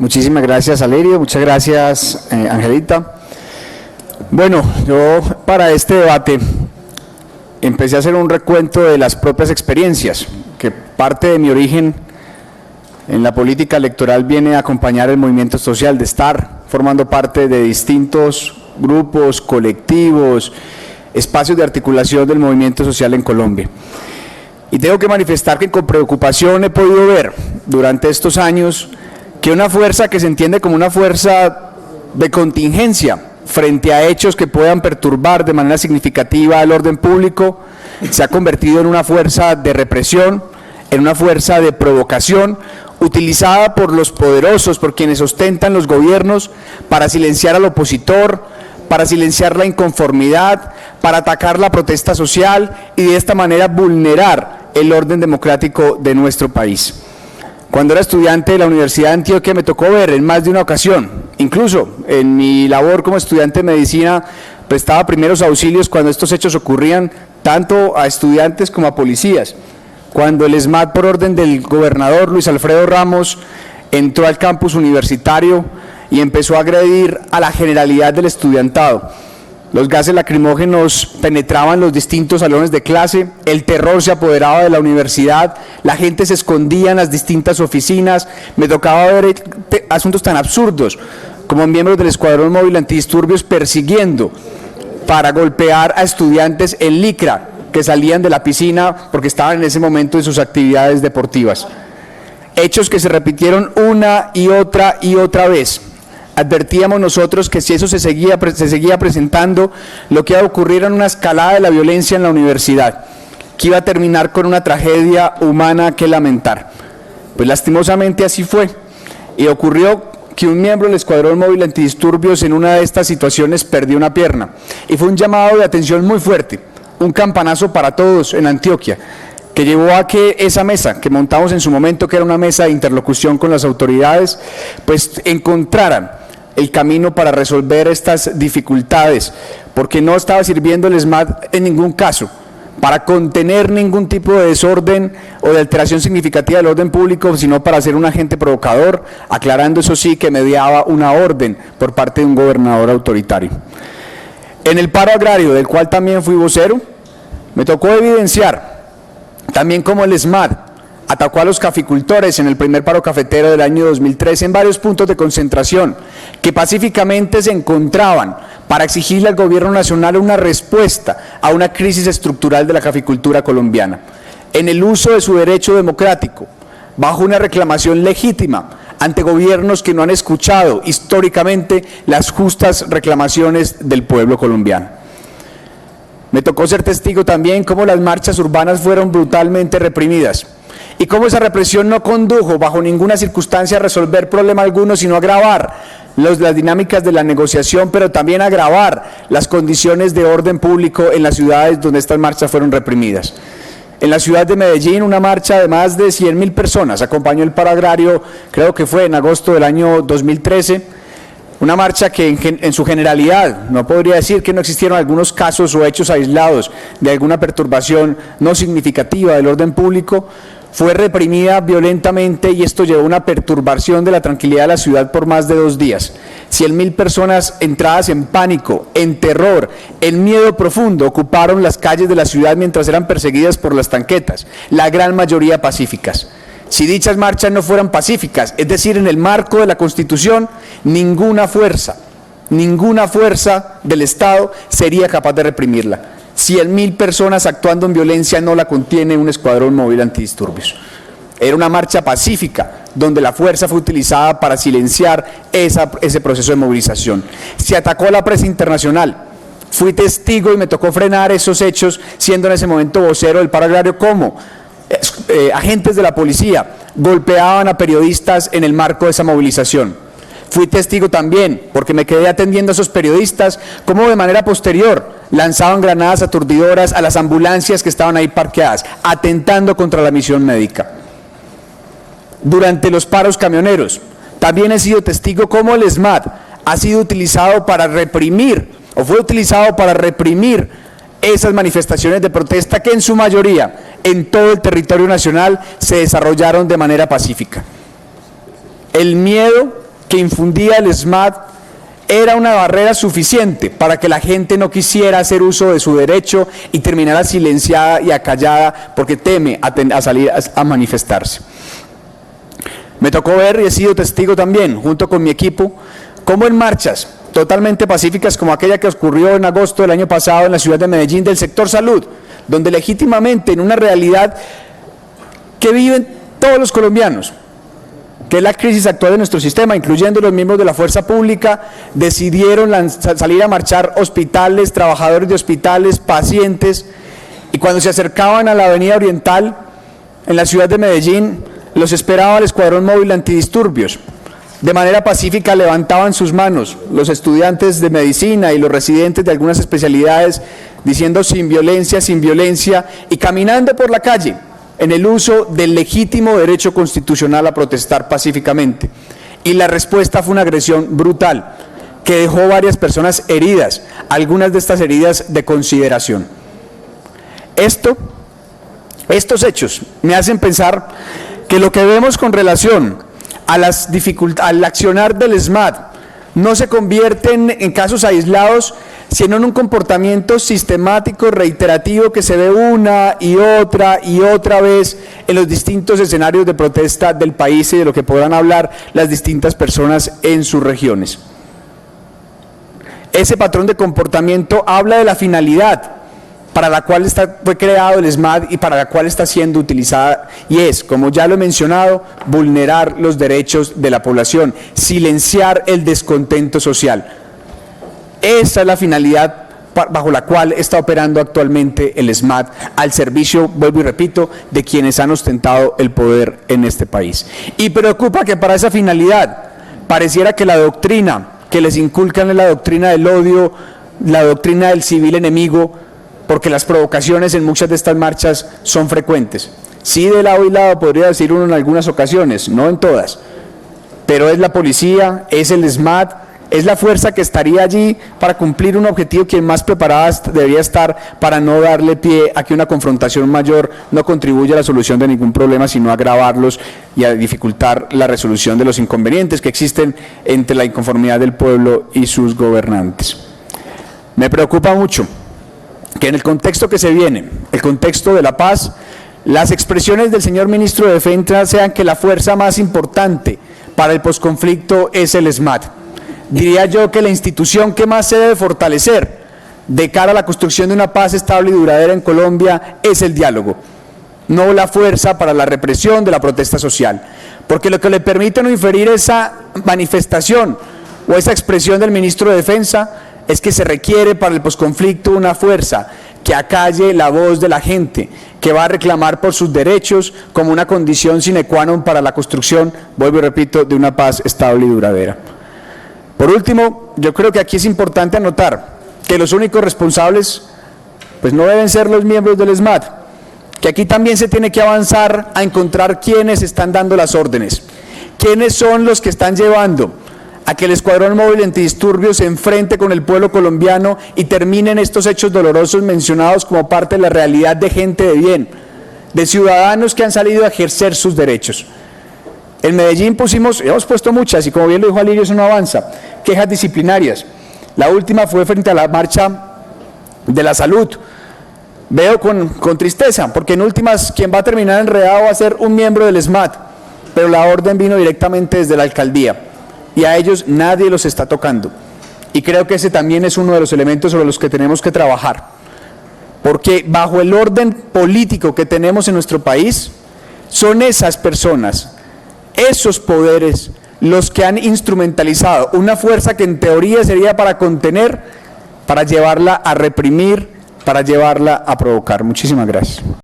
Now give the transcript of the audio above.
Muchísimas gracias, Alerio. Muchas gracias, Angelita. Bueno, yo para este debate empecé a hacer un recuento de las propias experiencias, que parte de mi origen en la política electoral viene a acompañar el movimiento social, de estar formando parte de distintos grupos, colectivos, espacios de articulación del movimiento social en Colombia. Y tengo que manifestar que con preocupación he podido ver durante estos años que una fuerza que se entiende como una fuerza de contingencia frente a hechos que puedan perturbar de manera significativa el orden público, se ha convertido en una fuerza de represión, en una fuerza de provocación, utilizada por los poderosos, por quienes ostentan los gobiernos, para silenciar al opositor, para silenciar la inconformidad, para atacar la protesta social y de esta manera vulnerar el orden democrático de nuestro país. Cuando era estudiante de la Universidad de Antioquia me tocó ver en más de una ocasión, incluso en mi labor como estudiante de medicina, prestaba primeros auxilios cuando estos hechos ocurrían tanto a estudiantes como a policías. Cuando el ESMAD, por orden del gobernador Luis Alfredo Ramos, entró al campus universitario y empezó a agredir a la generalidad del estudiantado. Los gases lacrimógenos penetraban los distintos salones de clase, el terror se apoderaba de la universidad, la gente se escondía en las distintas oficinas, me tocaba ver asuntos tan absurdos como miembros del Escuadrón Móvil Antidisturbios persiguiendo para golpear a estudiantes en licra que salían de la piscina porque estaban en ese momento en sus actividades deportivas. Hechos que se repitieron una y otra vez. Advertíamos nosotros que si eso se seguía presentando, lo que iba a ocurrir era una escalada de la violencia en la universidad, que iba a terminar con una tragedia humana que lamentar. Pues lastimosamente así fue, y ocurrió que un miembro del Escuadrón Móvil Antidisturbios en una de estas situaciones perdió una pierna, y fue un llamado de atención muy fuerte, un campanazo para todos en Antioquia, que llevó a que esa mesa que montamos en su momento, que era una mesa de interlocución con las autoridades, pues encontraran el camino para resolver estas dificultades, porque no estaba sirviendo el ESMAD en ningún caso para contener ningún tipo de desorden o de alteración significativa del orden público, sino para ser un agente provocador, aclarando eso sí que mediaba una orden por parte de un gobernador autoritario. En el paro agrario, del cual también fui vocero, me tocó evidenciar también cómo el ESMAD atacó a los caficultores en el primer paro cafetero del año 2013 en varios puntos de concentración que pacíficamente se encontraban para exigirle al gobierno nacional una respuesta a una crisis estructural de la caficultura colombiana, en el uso de su derecho democrático, bajo una reclamación legítima ante gobiernos que no han escuchado históricamente las justas reclamaciones del pueblo colombiano. Me tocó ser testigo también cómo las marchas urbanas fueron brutalmente reprimidas y cómo esa represión no condujo bajo ninguna circunstancia a resolver problema alguno, sino a agravar las dinámicas de la negociación, pero también a agravar las condiciones de orden público en las ciudades donde estas marchas fueron reprimidas. En la ciudad de Medellín, una marcha de más de 100.000 personas acompañó el paro agrario, creo que fue en agosto del año 2013, una marcha que en su generalidad, no podría decir que no existieron algunos casos o hechos aislados de alguna perturbación no significativa del orden público, fue reprimida violentamente y esto llevó a una perturbación de la tranquilidad de la ciudad por más de 2 días. 100.000 personas entradas en pánico, en terror, en miedo profundo, ocuparon las calles de la ciudad mientras eran perseguidas por las tanquetas, la gran mayoría pacíficas. Si dichas marchas no fueran pacíficas, es decir, en el marco de la Constitución, ninguna fuerza del Estado sería capaz de reprimirla. 100.000 personas actuando en violencia no la contiene un escuadrón móvil antidisturbios. Era una marcha pacífica, donde la fuerza fue utilizada para silenciar ese proceso de movilización. Se atacó a la prensa internacional. Fui testigo y me tocó frenar esos hechos, siendo en ese momento vocero del paro agrario, como agentes de la policía golpeaban a periodistas en el marco de esa movilización. Fui testigo también, porque me quedé atendiendo a esos periodistas, cómo de manera posterior lanzaban granadas aturdidoras a las ambulancias que estaban ahí parqueadas, atentando contra la misión médica. Durante los paros camioneros, también he sido testigo cómo el ESMAD ha sido utilizado para reprimir, o fue utilizado para reprimir esas manifestaciones de protesta que en su mayoría, en todo el territorio nacional, se desarrollaron de manera pacífica. El miedo que infundía el SMAT era una barrera suficiente para que la gente no quisiera hacer uso de su derecho y terminara silenciada y acallada porque teme a salir a manifestarse. Me tocó ver y he sido testigo también, junto con mi equipo, cómo en marchas totalmente pacíficas como aquella que ocurrió en agosto del año pasado en la ciudad de Medellín del sector salud, donde legítimamente en una realidad que viven todos los colombianos, que es la crisis actual de nuestro sistema, incluyendo los miembros de la fuerza pública, decidieron salir a marchar hospitales, trabajadores de hospitales, pacientes, y cuando se acercaban a la avenida Oriental, en la ciudad de Medellín, los esperaba el escuadrón móvil antidisturbios. De manera pacífica levantaban sus manos los estudiantes de medicina y los residentes de algunas especialidades, diciendo sin violencia, y caminando por la calle, en el uso del legítimo derecho constitucional a protestar pacíficamente. Y la respuesta fue una agresión brutal, que dejó varias personas heridas, algunas de estas heridas de consideración. Estos hechos me hacen pensar que lo que vemos con relación al accionar del SMAT no se convierten en casos aislados, sino en un comportamiento sistemático, reiterativo, que se ve una y otra vez en los distintos escenarios de protesta del país y de lo que podrán hablar las distintas personas en sus regiones. Ese patrón de comportamiento habla de la finalidad para la cual fue creado el SMAT y para la cual está siendo utilizada, y es, como ya lo he mencionado, vulnerar los derechos de la población, silenciar el descontento social. Esa es la finalidad bajo la cual está operando actualmente el SMAT, al servicio, vuelvo y repito, de quienes han ostentado el poder en este país. Y preocupa que para esa finalidad pareciera que la doctrina que les inculcan es la doctrina del odio, la doctrina del civil enemigo, porque las provocaciones en muchas de estas marchas son frecuentes. Sí, de lado y lado podría decir uno en algunas ocasiones, no en todas, pero es la policía, es el SMAT, es la fuerza que estaría allí para cumplir un objetivo quien más preparada debería estar para no darle pie a que una confrontación mayor no contribuya a la solución de ningún problema, sino a agravarlos y a dificultar la resolución de los inconvenientes que existen entre la inconformidad del pueblo y sus gobernantes. Me preocupa mucho que en el contexto que se viene, el contexto de la paz, las expresiones del señor ministro de Defensa sean que la fuerza más importante para el posconflicto es el SMAT. Diría yo que la institución que más se debe fortalecer de cara a la construcción de una paz estable y duradera en Colombia es el diálogo, no la fuerza para la represión de la protesta social, porque lo que le permite no inferir esa manifestación o esa expresión del ministro de Defensa es que se requiere para el posconflicto una fuerza que acalle la voz de la gente, que va a reclamar por sus derechos como una condición sine qua non para la construcción, vuelvo y repito, de una paz estable y duradera. Por último, yo creo que aquí es importante anotar que los únicos responsables pues no deben ser los miembros del SMAT, que aquí también se tiene que avanzar a encontrar quiénes están dando las órdenes, quiénes son los que están llevando a que el escuadrón móvil antidisturbios se enfrente con el pueblo colombiano y terminen estos hechos dolorosos mencionados como parte de la realidad de gente de bien, de ciudadanos que han salido a ejercer sus derechos. En Medellín hemos puesto muchas, y como bien lo dijo Alirio, eso no avanza, quejas disciplinarias. La última fue frente a la marcha de la salud. Veo con tristeza, porque en últimas quien va a terminar enredado va a ser un miembro del SMAT, pero la orden vino directamente desde la alcaldía, y a ellos nadie los está tocando. Y creo que ese también es uno de los elementos sobre los que tenemos que trabajar, porque bajo el orden político que tenemos en nuestro país, son esas personas, esos poderes, los que han instrumentalizado una fuerza que en teoría sería para contener, para llevarla a reprimir, para llevarla a provocar. Muchísimas gracias.